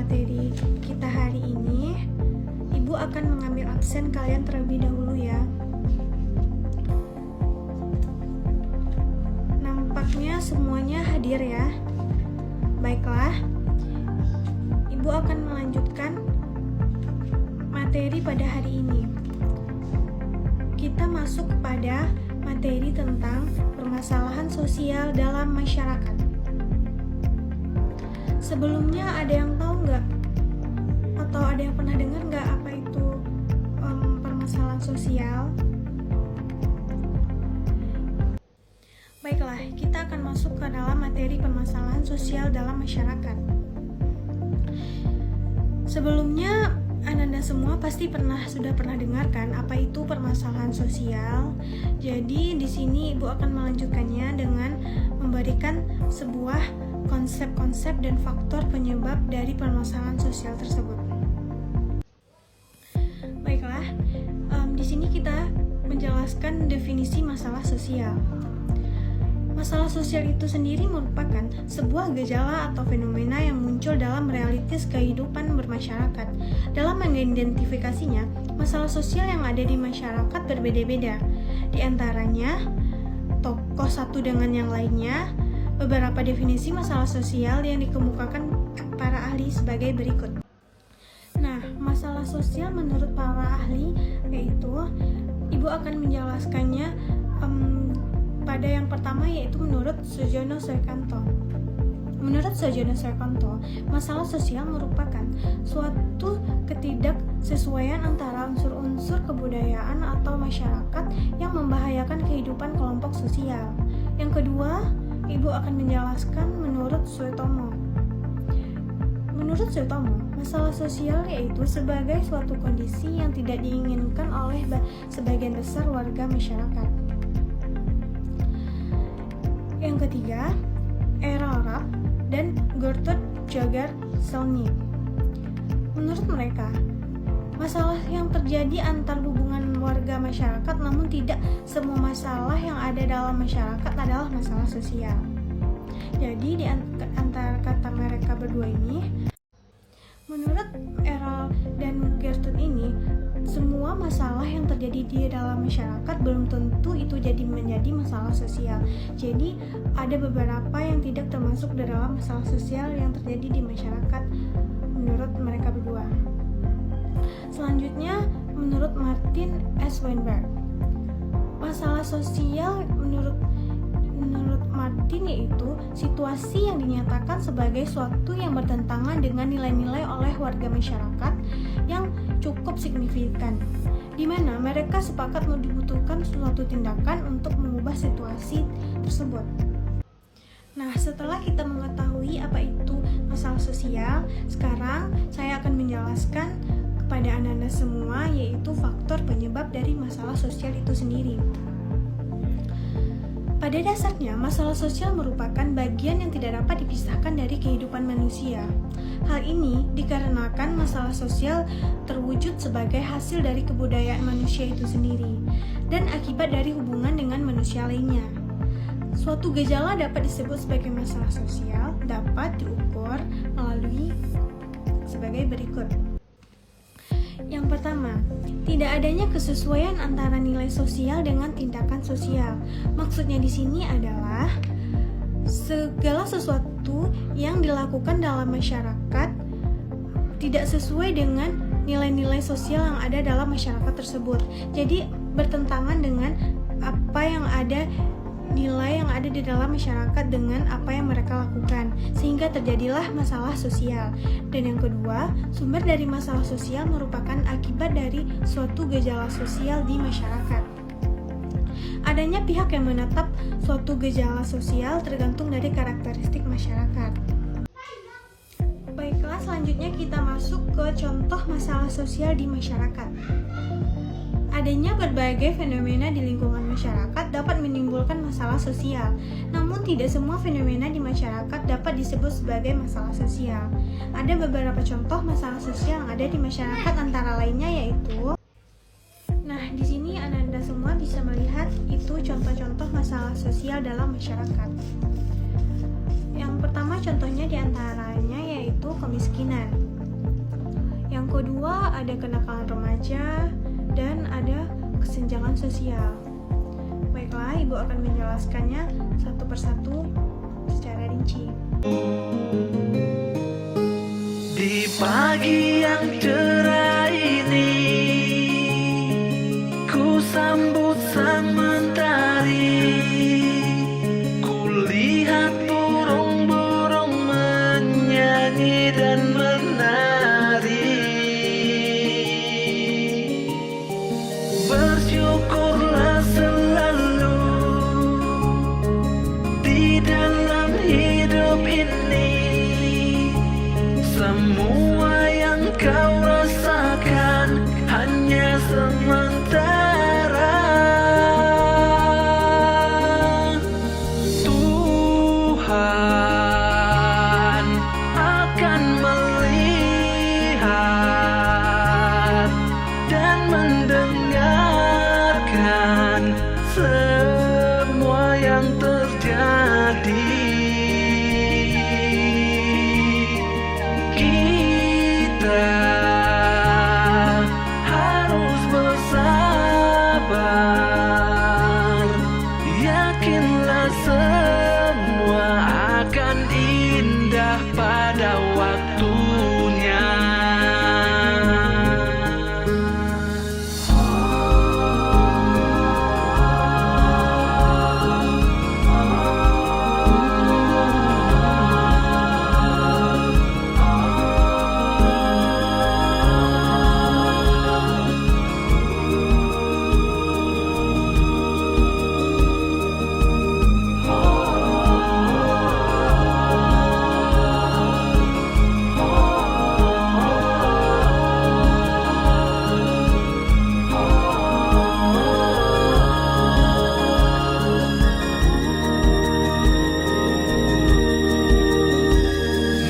materi kita hari ini, Ibu akan mengambil absen kalian terlebih dahulu ya. Nampaknya semuanya hadir ya. Baiklah, Ibu akan melanjutkan materi pada hari ini. Kita masuk kepada materi tentang permasalahan sosial dalam masyarakat. Sebelumnya ada yang tahu nggak? Atau ada yang pernah dengar nggak apa itu permasalahan sosial? Baiklah, kita akan masuk ke dalam materi permasalahan sosial dalam masyarakat. Sebelumnya, Anda semua pasti sudah pernah dengarkan apa itu permasalahan sosial. Jadi di sini Ibu akan melanjutkannya dengan memberikan sebuah konsep-konsep dan faktor penyebab dari permasalahan sosial tersebut. Baiklah, di sini kita menjelaskan definisi masalah sosial. Masalah sosial itu sendiri merupakan sebuah gejala atau fenomena yang muncul dalam realitas kehidupan bermasyarakat. Dalam mengidentifikasinya, masalah sosial yang ada di masyarakat berbeda-beda. Di antaranya, tokoh satu dengan yang lainnya. Beberapa definisi masalah sosial yang dikemukakan para ahli sebagai berikut. Nah, masalah sosial menurut para ahli yaitu, Ibu akan menjelaskannya pada yang pertama, yaitu menurut Sujono Suekanto. Menurut Sujono Suekanto, masalah sosial merupakan suatu ketidaksesuaian antara unsur-unsur kebudayaan atau masyarakat yang membahayakan kehidupan kelompok sosial. Yang kedua, Ibu akan menjelaskan menurut Suetomo. Menurut Suetomo, masalah sosial yaitu sebagai suatu kondisi yang tidak diinginkan oleh sebagian besar warga masyarakat. Yang ketiga, Errol Rapp dan Gertrude Jaeger-Selny. Menurut mereka, masalah yang terjadi antar hubungan warga masyarakat, namun tidak semua masalah yang ada dalam masyarakat adalah masalah sosial. Jadi di antara kata mereka berdua ini, menurut Errol dan Gertrude ini, semua masalah yang terjadi di dalam masyarakat belum tentu itu menjadi masalah sosial. Jadi ada beberapa yang tidak termasuk dalam masalah sosial yang terjadi di masyarakat menurut mereka berdua. Selanjutnya, menurut Martin S. Weinberg, masalah sosial menurut Martin yaitu situasi yang dinyatakan sebagai suatu yang bertentangan dengan nilai-nilai oleh warga masyarakat yang cukup signifikan, di mana mereka sepakat dibutuhkan suatu tindakan untuk mengubah situasi tersebut. Nah, setelah kita mengetahui apa itu masalah sosial, sekarang saya akan menjelaskan kepada Anda semua yaitu faktor penyebab dari masalah sosial itu sendiri. Pada dasarnya, masalah sosial merupakan bagian yang tidak dapat dipisahkan dari kehidupan manusia. Hal ini dikarenakan masalah sosial terwujud sebagai hasil dari kebudayaan manusia itu sendiri dan akibat dari hubungan dengan manusia lainnya. Suatu gejala dapat disebut sebagai masalah sosial dapat diukur melalui sebagai berikut. Yang pertama, tidak adanya kesesuaian antara nilai sosial dengan tindakan sosial. Maksudnya di sini adalah segala sesuatu yang dilakukan dalam masyarakat tidak sesuai dengan nilai-nilai sosial yang ada dalam masyarakat tersebut. Jadi bertentangan dengan apa yang ada, nilai yang ada di dalam masyarakat dengan apa yang mereka lakukan, sehingga terjadilah masalah sosial. Dan yang kedua, sumber dari masalah sosial merupakan akibat dari suatu gejala sosial di masyarakat. Adanya pihak yang menetap suatu gejala sosial tergantung dari karakteristik masyarakat. Baiklah, selanjutnya kita masuk ke contoh masalah sosial di masyarakat. Adanya berbagai fenomena di lingkungan masyarakat dapat menimbulkan masalah sosial, namun tidak semua fenomena di masyarakat dapat disebut sebagai masalah sosial. Ada beberapa contoh masalah sosial yang ada di masyarakat, antara lainnya yaitu, nah di sini Anda semua bisa melihat itu contoh-contoh masalah sosial dalam masyarakat. Yang pertama contohnya diantaranya yaitu kemiskinan. Yang kedua, ada kenakalan remaja dan ada kesenjangan sosial. Baiklah, Ibu akan menjelaskannya satu persatu secara rinci. Di pagi yang cerah ini, ku sambut sang mentari. Ku lihat burung-burung menyanyi dan menari. Bersyukurlah selalu di dalam hidup ini. Semua yang kau rasakan hanya sementara. Tuhan akan melihat dan mendengarkan semua yang terjadi. Kita harus bersabar. Yakinlah semua akan indah pada waktunya.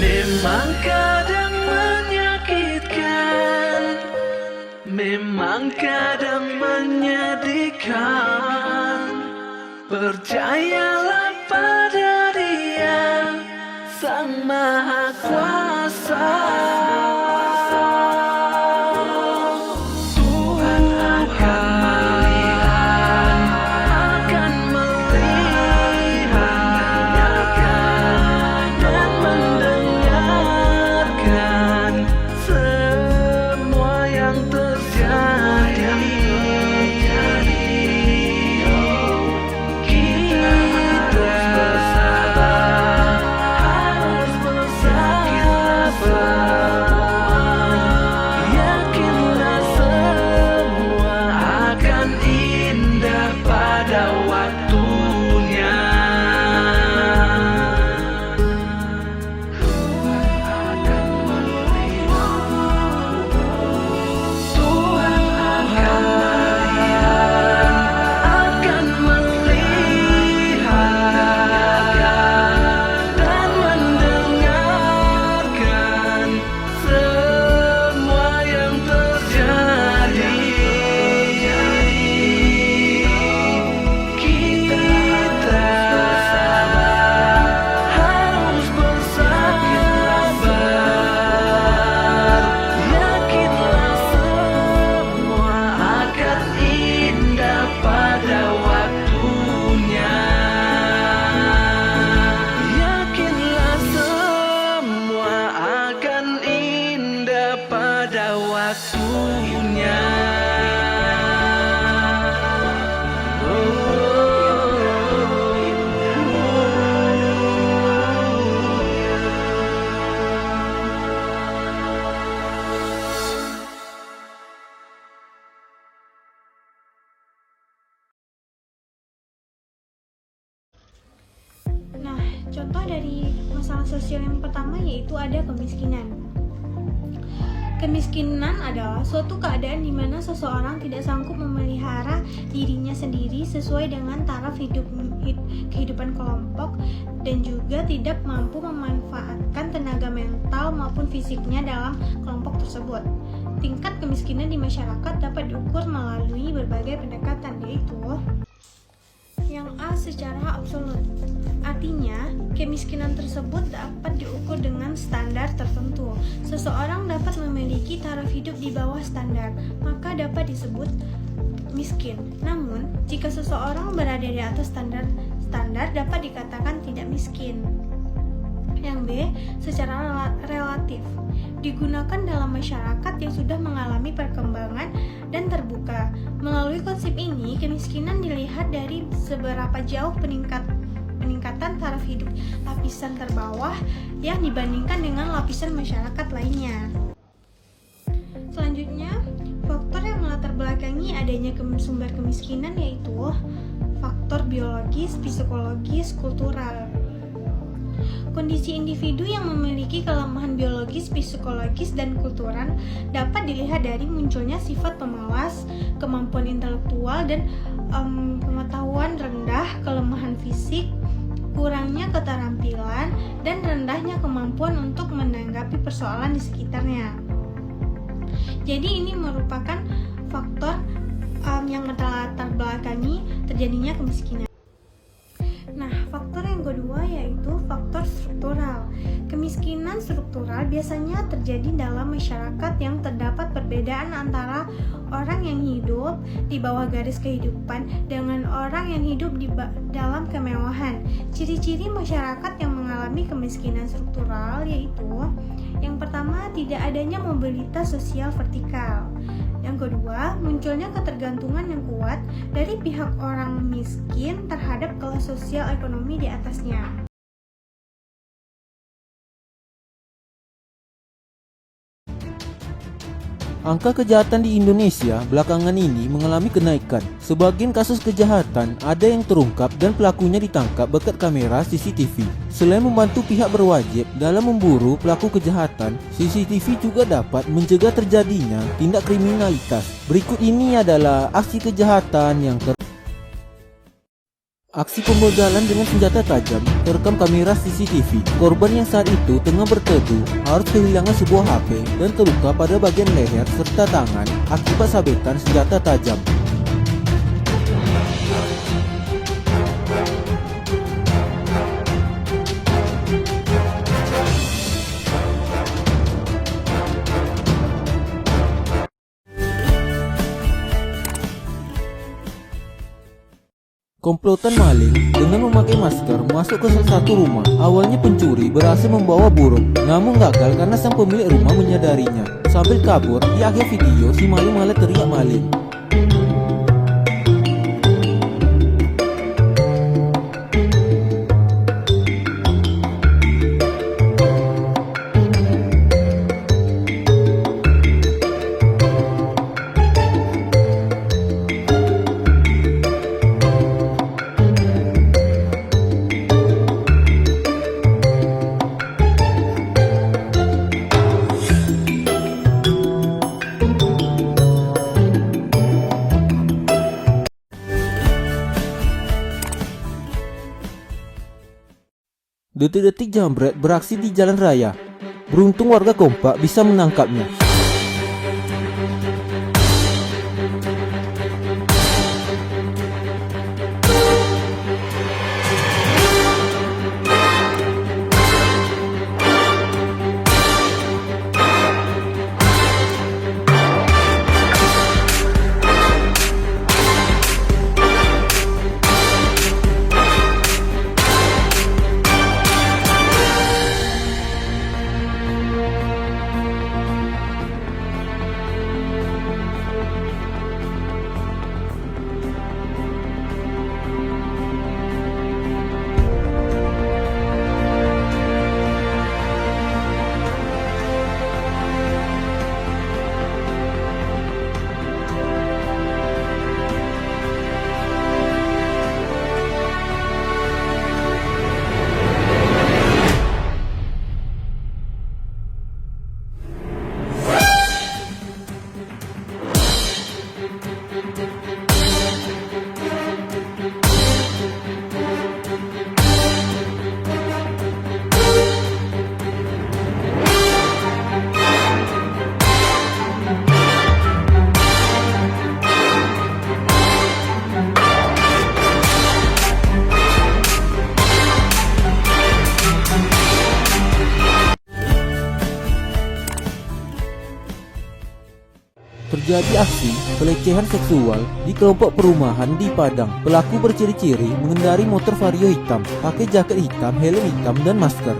Memang kadang menyakitkan, memang kadang menyedihkan. Percayalah pada Dia, Sang Maha Kuasa. Tuhan akan melihat dan mendengarkan semua yang terjadi. Kita harus bersabar. Yakinlah semua akan indah pada waktunya. Tuhan akan melihat dan mendengarkan semua yang terjadi. Kita harus bersabar. Yakinlah semua akan indah pada waktunya. Yakinlah semua akan indah pada waktunya. Nah, contoh dari masalah sosial yang pertama yaitu ada kemiskinan. Kemiskinan adalah suatu keadaan di mana seseorang tidak sanggup memelihara dirinya sendiri sesuai dengan taraf kehidupan kelompok dan juga tidak mampu memanfaatkan tenaga mental maupun fisiknya dalam kelompok tersebut. Tingkat kemiskinan di masyarakat dapat diukur melalui berbagai pendekatan, yaitu yang Yang A, secara absolut. Artinya, kemiskinan tersebut dapat diukur dengan standar tertentu. Seseorang dapat memiliki taraf hidup di bawah standar, maka dapat disebut miskin. Namun, jika seseorang berada di atas standar dapat dikatakan tidak miskin. Yang B, secara relatif. Digunakan dalam masyarakat yang sudah mengalami perkembangan dan terbuka. Melalui konsep ini, kemiskinan dilihat dari seberapa jauh peningkatan taraf hidup lapisan terbawah yang dibandingkan dengan lapisan masyarakat lainnya. Selanjutnya, faktor yang melatar belakangi adanya sumber kemiskinan yaitu faktor biologis, psikologis, kultural. Kondisi individu yang memiliki kelemahan biologis, psikologis, dan kultural dapat dilihat dari munculnya sifat pemalas, kemampuan intelektual dan pengetahuan rendah, kelemahan fisik, kurangnya keterampilan, dan rendahnya kemampuan untuk menanggapi persoalan di sekitarnya. Jadi ini merupakan faktor yang melatar belakangi terjadinya kemiskinan. Nah, faktor yang kedua yaitu faktor struktural. Kemiskinan struktural biasanya terjadi dalam masyarakat yang terdapat perbedaan antara orang yang hidup di bawah garis kehidupan dengan orang yang hidup dalam kemewahan. Ciri-ciri masyarakat yang mengalami kemiskinan struktural yaitu yang pertama, tidak adanya mobilitas sosial vertikal. Yang kedua, munculnya ketergantungan yang kuat dari pihak orang miskin terhadap kelas sosial ekonomi di atasnya. Angka kejahatan di Indonesia belakangan ini mengalami kenaikan. Sebagian kasus kejahatan ada yang terungkap dan pelakunya ditangkap berkat kamera CCTV. Selain membantu pihak berwajib dalam memburu pelaku kejahatan, CCTV juga dapat mencegah terjadinya tindak kriminalitas. Berikut ini adalah aksi kejahatan yang Aksi pembegalan dengan senjata tajam terekam kamera CCTV. Korban yang saat itu tengah berteduh harus kehilangan sebuah HP dan terluka pada bagian leher serta tangan akibat sabetan senjata tajam. Komplotan maling dengan memakai masker masuk ke salah satu rumah. Awalnya pencuri berhasil membawa burung, namun gagal karena sang pemilik rumah menyadarinya. Sambil kabur, di akhir video si maling malah teriak maling. Detik-detik jambret beraksi di jalan raya. Beruntung warga kompak bisa menangkapnya. Terjadi aksi pelecehan seksual di kelompok perumahan di Padang. Pelaku berciri-ciri mengendarai motor Vario hitam, pakai jaket hitam, helm hitam, dan masker.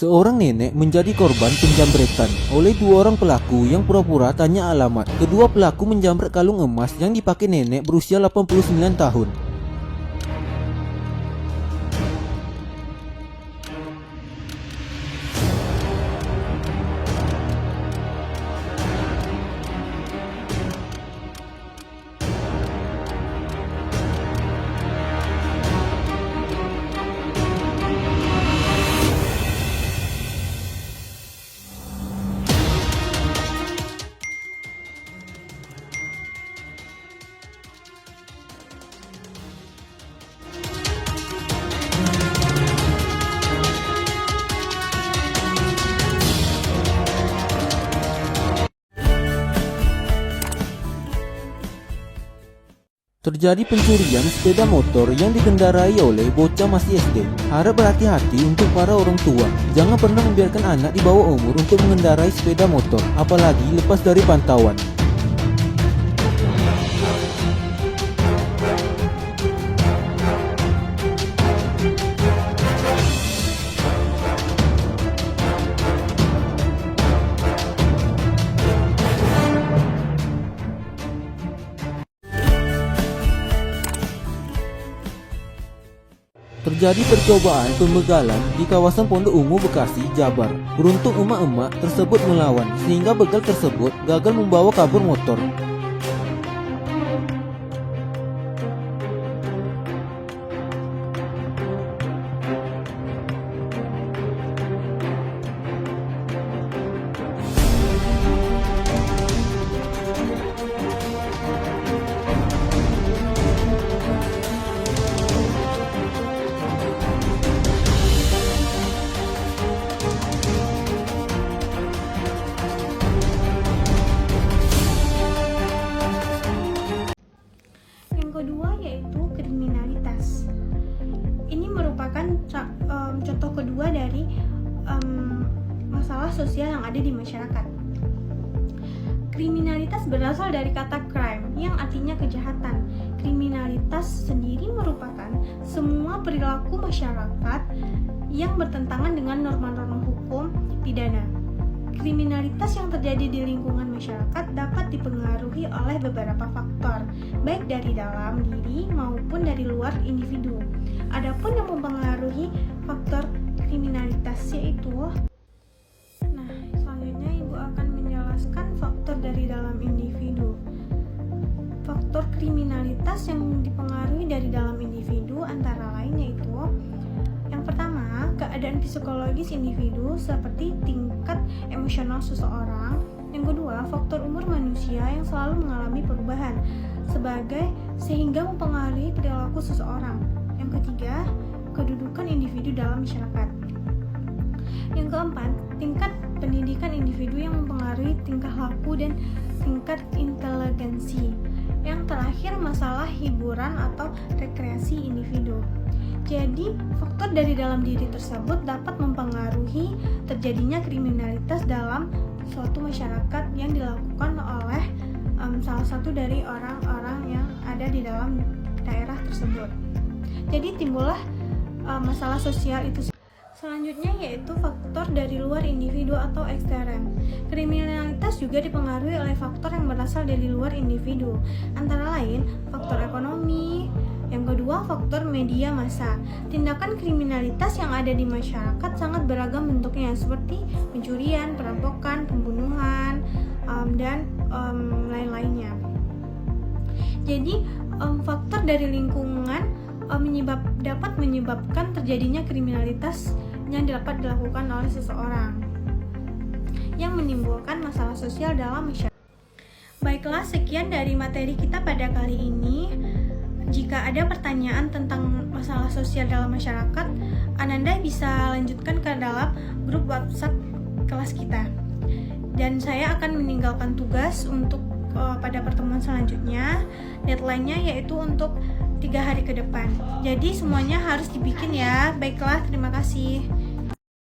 Seorang nenek menjadi korban penjambretan oleh dua orang pelaku yang pura-pura tanya alamat. Kedua pelaku menjambret kalung emas yang dipakai nenek berusia 89 tahun. Terjadi pencurian sepeda motor yang dikendarai oleh bocah masih SD. Harap berhati-hati untuk para orang tua. Jangan pernah membiarkan anak di bawah umur untuk mengendarai sepeda motor, apalagi lepas dari pantauan. Terjadi percobaan pembegalan di kawasan Pondok Ungu, Bekasi, Jabar. Beruntung emak-emak tersebut melawan, sehingga begal tersebut gagal membawa kabur motor. Kedua yaitu kriminalitas. Ini merupakan contoh kedua dari masalah sosial yang ada di masyarakat. Kriminalitas berasal dari kata crime yang artinya kejahatan. Kriminalitas sendiri merupakan semua perilaku masyarakat yang bertentangan dengan norma-norma hukum pidana. Kriminalitas yang terjadi di lingkungan masyarakat dapat dipengaruhi oleh beberapa faktor, baik dari dalam diri maupun dari luar individu. Adapun yang mempengaruhi faktor kriminalitas yaitu, selanjutnya Ibu akan menjelaskan faktor dari dalam individu. Faktor kriminalitas yang dipengaruhi dari dalam individu antara lain yaitu: yang pertama, keadaan psikologis individu seperti tingkat emosional seseorang. Yang kedua, faktor umur manusia yang selalu mengalami perubahan sehingga mempengaruhi perilaku seseorang. Yang ketiga, kedudukan individu dalam masyarakat. Yang keempat, tingkat pendidikan individu yang mempengaruhi tingkah laku dan tingkat inteligensi. Yang terakhir, masalah hiburan atau rekreasi individu. Jadi, faktor dari dalam diri tersebut dapat mempengaruhi terjadinya kriminalitas dalam suatu masyarakat yang dilakukan oleh salah satu dari orang-orang yang ada di dalam daerah tersebut. Jadi, timbullah masalah sosial itu. Selanjutnya yaitu faktor dari luar individu atau ekstern. Kriminalitas juga dipengaruhi oleh faktor yang berasal dari luar individu, antara lain faktor ekonomi. Yang kedua, faktor media massa. Tindakan kriminalitas yang ada di masyarakat sangat beragam bentuknya, seperti pencurian, perampokan, pembunuhan, dan lain-lainnya. Jadi, faktor dari lingkungan dapat menyebabkan terjadinya kriminalitas yang dapat dilakukan oleh seseorang yang menimbulkan masalah sosial dalam masyarakat. Baiklah, sekian dari materi kita pada kali ini. Jika ada pertanyaan tentang masalah sosial dalam masyarakat, Ananda bisa lanjutkan ke dalam grup WhatsApp kelas kita. Dan saya akan meninggalkan tugas untuk pada pertemuan selanjutnya. Deadline-nya yaitu untuk 3 hari ke depan. Jadi semuanya harus dibikin ya. Baiklah, terima kasih.